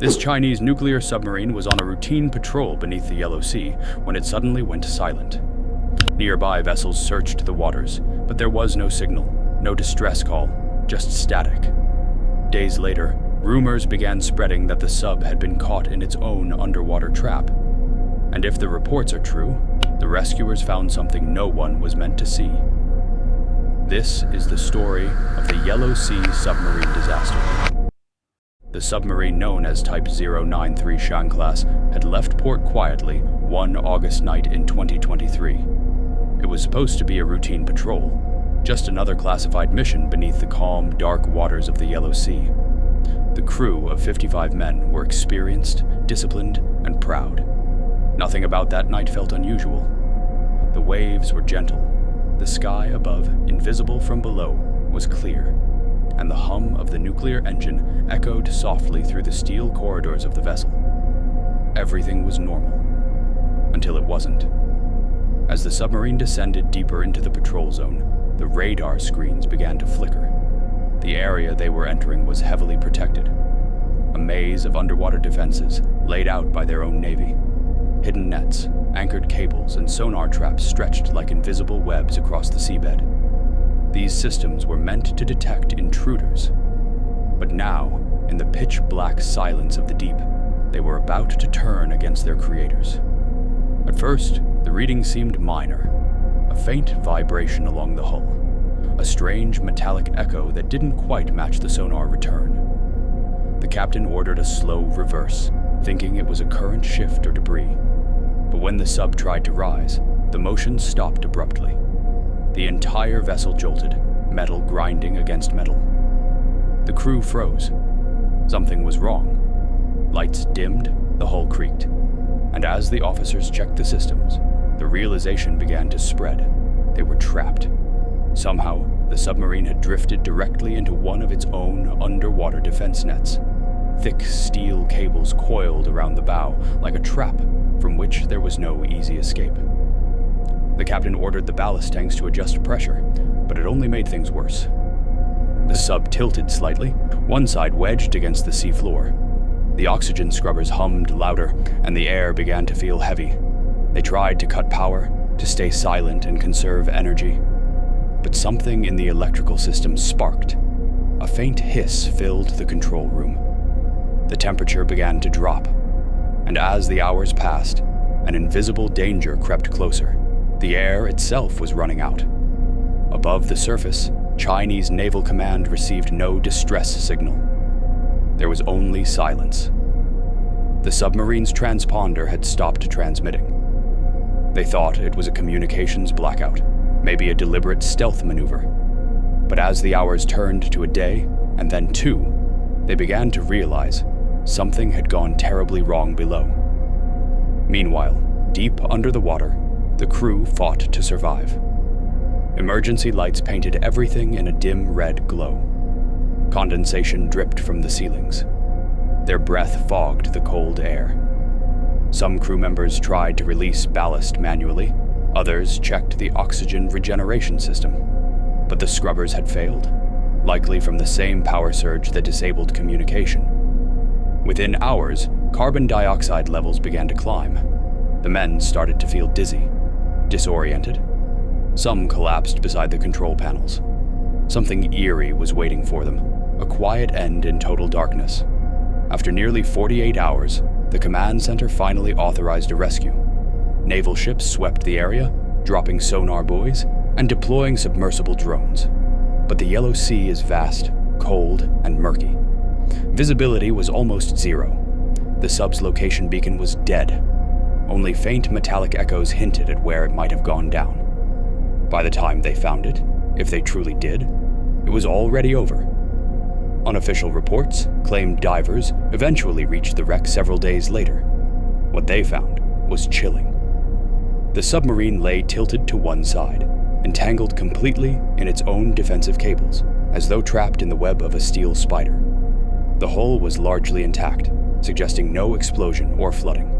This Chinese nuclear submarine was on a routine patrol beneath the Yellow Sea when it suddenly went silent. Nearby vessels searched the waters, but there was no signal, no distress call, just static. Days later, rumors began spreading that the sub had been caught in its own underwater trap. And if the reports are true, the rescuers found something no one was meant to see. This is the story of the Yellow Sea submarine disaster. The submarine known as Type 093 Shang class had left port quietly one August night in 2023. It was supposed to be a routine patrol, just another classified mission beneath the calm, dark waters of the Yellow Sea. The crew of 55 men were experienced, disciplined, and proud. Nothing about that night felt unusual. The waves were gentle. The sky above, invisible from below, was clear, and the hum of the nuclear engine echoed softly through the steel corridors of the vessel. Everything was normal, until it wasn't. As the submarine descended deeper into the patrol zone, the radar screens began to flicker. The area they were entering was heavily protected, a maze of underwater defenses laid out by their own navy. Hidden nets, anchored cables, and sonar traps stretched like invisible webs across the seabed. These systems were meant to detect intruders. But now, in the pitch-black silence of the deep, they were about to turn against their creators. At first, the reading seemed minor, a faint vibration along the hull, a strange metallic echo that didn't quite match the sonar return. The captain ordered a slow reverse, thinking it was a current shift or debris. But when the sub tried to rise, the motion stopped abruptly. The entire vessel jolted, metal grinding against metal. The crew froze. Something was wrong. Lights dimmed, the hull creaked. And as the officers checked the systems, the realization began to spread. They were trapped. Somehow, the submarine had drifted directly into one of its own underwater defense nets. Thick steel cables coiled around the bow like a trap from which there was no easy escape. The captain ordered the ballast tanks to adjust pressure, but it only made things worse. The sub tilted slightly, one side wedged against the sea floor. The oxygen scrubbers hummed louder, and the air began to feel heavy. They tried to cut power, to stay silent and conserve energy. But something in the electrical system sparked. A faint hiss filled the control room. The temperature began to drop, and as the hours passed, an invisible danger crept closer. The air itself was running out. Above the surface, Chinese Naval Command received no distress signal. There was only silence. The submarine's transponder had stopped transmitting. They thought it was a communications blackout, maybe a deliberate stealth maneuver. But as the hours turned to a day, and then two, they began to realize something had gone terribly wrong below. Meanwhile, deep under the water, the crew fought to survive. Emergency lights painted everything in a dim red glow. Condensation dripped from the ceilings. Their breath fogged the cold air. Some crew members tried to release ballast manually. Others checked the oxygen regeneration system. But the scrubbers had failed, likely from the same power surge that disabled communication. Within hours, carbon dioxide levels began to climb. The men started to feel dizzy, disoriented. Some collapsed beside the control panels. Something eerie was waiting for them, a quiet end in total darkness. After nearly 48 hours, the command center finally authorized a rescue. Naval ships swept the area, dropping sonar buoys and deploying submersible drones. But the Yellow Sea is vast, cold, and murky. Visibility was almost zero. The sub's location beacon was dead. Only faint metallic echoes hinted at where it might have gone down. By the time they found it, if they truly did, it was already over. Unofficial reports claimed divers eventually reached the wreck several days later. What they found was chilling. The submarine lay tilted to one side, entangled completely in its own defensive cables, as though trapped in the web of a steel spider. The hull was largely intact, suggesting no explosion or flooding.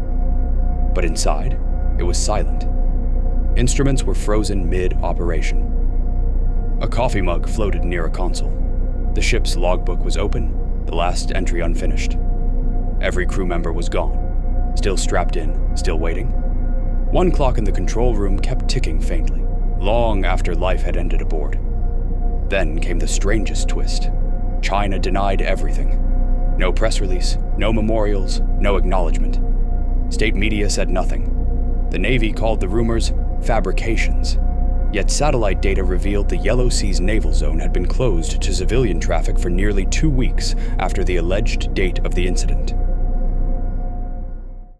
But inside, it was silent. Instruments were frozen mid-operation. A coffee mug floated near a console. The ship's logbook was open, the last entry unfinished. Every crew member was gone. Still strapped in, still waiting. One clock in the control room kept ticking faintly, long after life had ended aboard. Then came the strangest twist. China denied everything. No press release, no memorials, no acknowledgement. State media said nothing. The Navy called the rumors fabrications. Yet satellite data revealed the Yellow Sea's naval zone had been closed to civilian traffic for nearly 2 weeks after the alleged date of the incident.